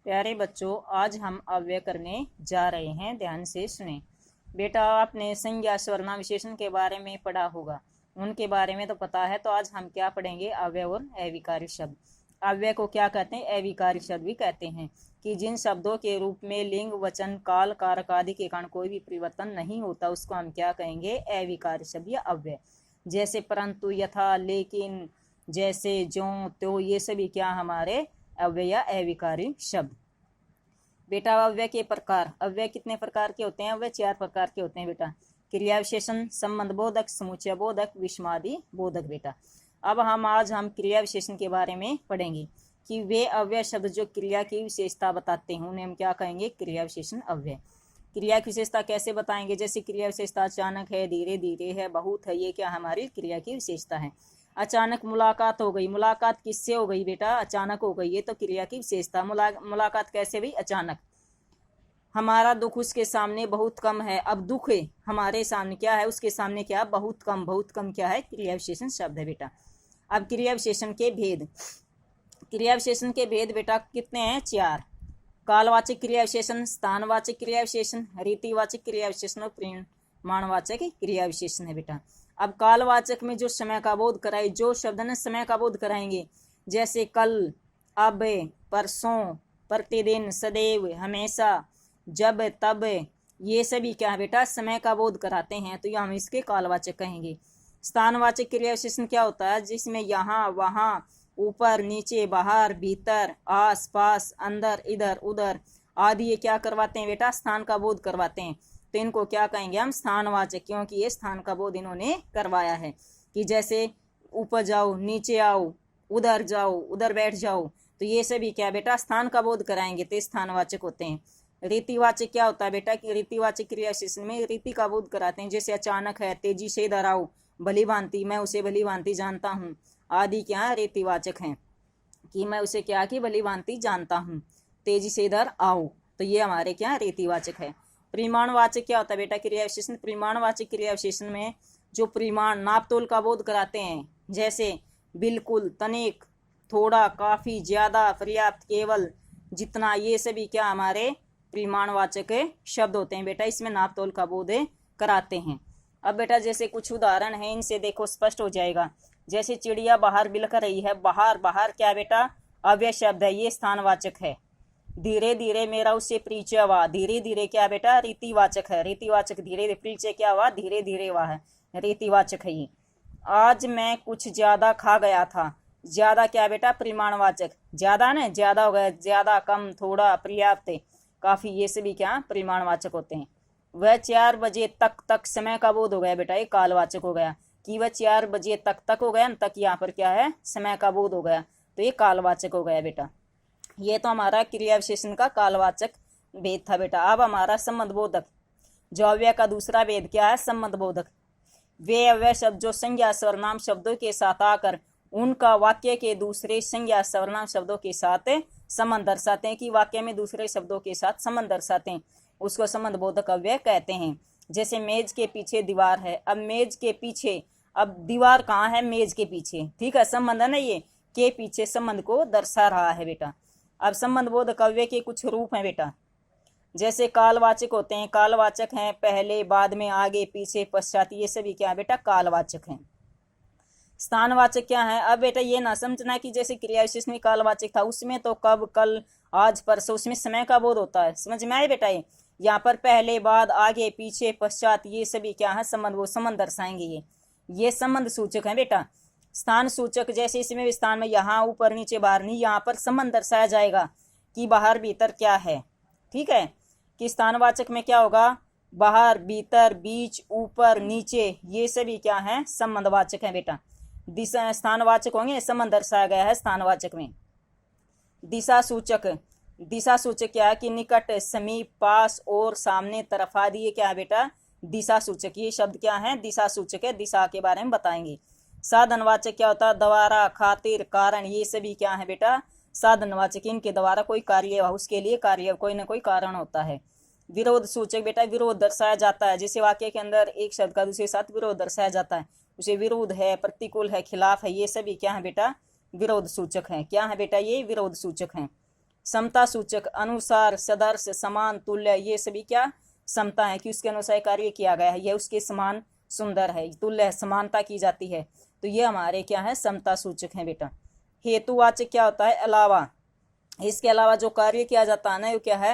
प्यारे बच्चों, आज हम अव्यय करने जा रहे हैं। ध्यान से सुने। बेटा, आपने संज्ञा सर्वनाम विशेषण के बारे में पढ़ा होगा, उनके बारे में तो पता है। तो आज हम क्या पढ़ेंगे? अव्यय और अविकारी शब्द। अव्यय को क्या कहते हैं? अविकारी शब्द भी कहते हैं कि जिन शब्दों के रूप में लिंग, वचन, काल, कारक आदि के कारण कोई भी परिवर्तन नहीं होता, उसको हम क्या कहेंगे? अविकारी शब्द या अव्यय। जैसे परंतु, यथा, लेकिन, जैसे, ज्यों, त्यों, ये सभी क्या हमारे अव्यय या अविकारी शब्द। बेटा, अव्यय के प्रकार। अव्यय कितने प्रकार के होते हैं? अव्यय 4 प्रकार के होते हैं बेटा। क्रिया विशेषण, संबंध बोधक, समुच्चय बोधक, विषमादि बोधक। बेटा, अब आज हम क्रिया विशेषण के बारे में पढ़ेंगे कि वे अव्यय शब्द जो क्रिया की विशेषता बताते हैं उन्हें हम क्या कहेंगे? क्रिया विशेषण अव्यय। क्रिया की विशेषता कैसे बताएंगे? जैसे क्रिया विशेषता अचानक है, धीरे धीरे है, बहुत है, ये क्या हमारी क्रिया की विशेषता है। अचानक मुलाकात हो गई। मुलाकात किससे हो गई बेटा? अचानक हो गई। ये तो क्रिया की विशेषता। मुलाकात कैसे हुई? अचानक। हमारा दुख उसके सामने बहुत कम है। अब दुख है हमारे सामने क्या है? उसके सामने क्या? बहुत कम। बहुत कम क्या है? क्रिया विशेषण शब्द है बेटा। अब क्रिया विशेषण के भेद। क्रिया विशेषण के भेद बेटा कितने हैं? 4। कालवाचक क्रिया विशेषण, स्थानवाचक क्रिया विशेषण, रीतिवाचक क्रिया विशेषण और परिमाणवाचक क्रिया विशेषण है बेटा। अब कालवाचक में जो समय का बोध कराए, जो शब्द ने समय का बोध कराएंगे, जैसे कल, अब, परसों, प्रतिदिन, सदैव, हमेशा, जब, तब, ये सभी क्या है बेटा? समय का बोध कराते हैं, तो यह हम इसके कालवाचक कहेंगे। स्थानवाचक क्रिया विशेषण क्या होता है? जिसमें यहाँ, वहाँ, ऊपर, नीचे, बाहर, भीतर, आस पास, अंदर, इधर, उधर आदि ये क्या करवाते हैं बेटा? स्थान का बोध करवाते हैं। तो इनको क्या कहेंगे हम? स्थानवाचक, क्योंकि ये स्थान का बोध इन्होंने करवाया है। कि जैसे ऊपर जाओ, नीचे आओ, उधर जाओ, उधर बैठ जाओ, तो ये सभी क्या बेटा? स्थान का बोध कराएंगे, तो स्थानवाचक होते हैं। रीतिवाचक क्या होता है बेटा? कि रीतिवाचक क्रिया विशेषण में रीति का बोध कराते हैं। जैसे अचानक है, तेजी से इधर आओ, भली भांति, मैं उसे भली भांति जानता हूँ, आदि क्या रीतिवाचक हैं कि मैं उसे क्या की भली भांति जानता हूँ, तेजी से इधर आओ, तो ये हमारे क्या? रीतिवाचक है। परिमाणवाचक क्या होता है बेटा? क्रिया विशेषण। परिमाणवाचक क्रिया विशेषण में जो परिमाण, नाप तोल का बोध कराते हैं, जैसे बिल्कुल, तनिक, थोड़ा, काफी, ज्यादा, पर्याप्त, केवल, जितना, ये सभी क्या हमारे परिमाणवाचक शब्द होते हैं बेटा। इसमें नाप तोल का बोध कराते हैं। अब बेटा जैसे कुछ उदाहरण है, इनसे देखो स्पष्ट हो जाएगा। जैसे चिड़िया बाहर बिलख रही है। बाहर, बाहर क्या बेटा? अव्यय शब्द है, ये स्थानवाचक है। धीरे धीरे मेरा उससे परिचय हुआ। धीरे धीरे क्या बेटा? रीतिवाचक है। रीतिवाचक धीरे धीरे, परिचय क्या हुआ? धीरे धीरे हुआ है, रीतिवाचक है ये। आज मैं कुछ ज्यादा खा गया था। ज्यादा क्या बेटा? परिमाणवाचक। ज्यादा ना, ज्यादा हो गया, ज्यादा, कम, थोड़ा, पर्याप्त, काफी, ये सभी क्या? परिमाणवाचक होते हैं। वह 4 बजे तक समय का बोध हो गया बेटा, ये कालवाचक हो गया। कि वह 4 बजे तक हो गया, तक यहाँ पर क्या है? समय का बोध हो गया, तो ये कालवाचक हो गया बेटा। ये तो हमारा क्रिया विशेषण का कालवाचक भेद था बेटा। अब हमारा संबंध बोधक। जो अव्यय का दूसरा भेद क्या है? संबंध बोधक। वे अव्यय शब्द जो संज्ञा सर्वनाम शब्दों के साथ आकर उनका वाक्य के दूसरे संज्ञा सर्वनाम शब्दों के साथ संबंध दर्शाते हैं, कि वाक्य में दूसरे शब्दों के साथ संबंध दर्शाते हैं, उसको संबंध बोधक अव्यय कहते हैं। जैसे मेज के पीछे दीवार है। अब मेज के पीछे, अब दीवार कहाँ है? मेज के पीछे, ठीक है, संबंध है ना, ये के पीछे संबंध को दर्शा रहा है बेटा। अब संबंध बोधक अव्यय के कुछ रूप हैं बेटा। जैसे कालवाचक होते हैं। कालवाचक हैं पहले, बाद में, आगे, पीछे, पश्चात, ये सभी क्या बेटा? कालवाचक हैं। स्थानवाचक क्या है? अब बेटा ये ना समझना कि जैसे क्रिया विशेषण में कालवाचक था, उसमें तो कब, कल, आज, परसों, उसमें समय का बोध होता है। समझ में आए बेटा? ये यहाँ पर पहले, बाद, आगे, पीछे, पश्चात, ये सभी क्या है? संबंध, वो संबंध दर्शाएंगे। ये संबंध सूचक है बेटा। स्थान सूचक, जैसे इसमें भी स्थान में यहाँ, ऊपर, नीचे, बाहर, नहीं, यहाँ पर संबंध दर्शाया जाएगा कि बाहर, भीतर क्या है, ठीक है। कि स्थानवाचक में क्या होगा? बाहर, भीतर, बीच, ऊपर, नीचे, ये सभी क्या है? संबंधवाचक है बेटा। दिशा स्थानवाचक होंगे, संबंध दर्शाया गया है स्थानवाचक में। दिशा सूचक। दिशा सूचक क्या है? कि निकट, समीप, पास और सामने, तरफ आदि, ये क्या है बेटा? दिशा सूचक। ये शब्द क्या है? दिशा सूचक है। दिशा के बारे में बताएंगे। साधनवाचक क्या होता है? द्वारा, खातिर, कारण, ये सभी क्या है बेटा? साधनवाचक। इनके द्वारा कोई कार्य, उसके लिए कार्य, कोई ना कोई कारण होता है। विरोध सूचक बेटा, विरोध दर्शाया जाता है। जैसे वाक्य के अंदर एक शब्द का दूसरे साथ विरोध दर्शाया जाता है, उसे विरोध है, प्रतिकूल है, खिलाफ है, ये सभी क्या है बेटा? विरोध सूचक हैं। क्या है बेटा? ये विरोध सूचक हैं। समता सूचक, अनुसार, सदर्श, समान, तुल्य, ये सभी क्या समता है कि उसके अनुसार कार्य किया गया है, यह उसके समान सुंदर है, तुल्य समानता की जाती है, तो ये हमारे क्या है समता सूचक है बेटा। हेतुवाचक क्या होता है, अलावा, इसके अलावा जो कार्य किया जाता है ना वो क्या है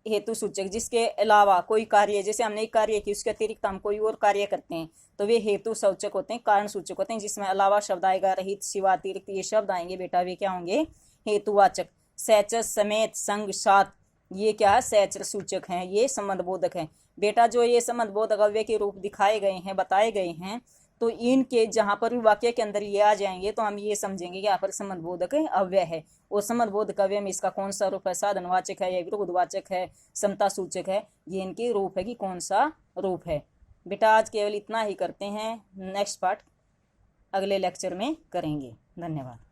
हेतु सूचक, जिसके अलावा कोई कार्य, जैसे हमने एक कार्य की उसके अतिरिक्त हम कोई और कार्य करते हैं तो वे हेतु सूचक होते हैं, कारण सूचक होते हैं, जिसमें अलावा शब्द आएगा, रहित, शिवा, अतिरिक्त ये शब्द आएंगे बेटा, वे क्या होंगे हेतुवाचक। सहचर, समेत, संग, साथ, ये क्या है सहचर सूचक हैं, ये संबंध बोधक है बेटा। जो ये संबंध बोधक अव्यय के रूप दिखाए गए हैं, बताए गए हैं, तो इनके जहां पर भी वाक्य के अंदर ये आ जाएंगे तो हम ये समझेंगे कि यहाँ पर संबंध बोधक अव्यय है। वो संबंध बोधक अव्यय में इसका कौन सा रूप है, साधनवाचक है या विरोधवाचक है, समता सूचक है, ये इनके रूप है कि कौन सा रूप है। बेटा आज केवल इतना ही करते हैं, नेक्स्ट पार्ट अगले लेक्चर में करेंगे। धन्यवाद।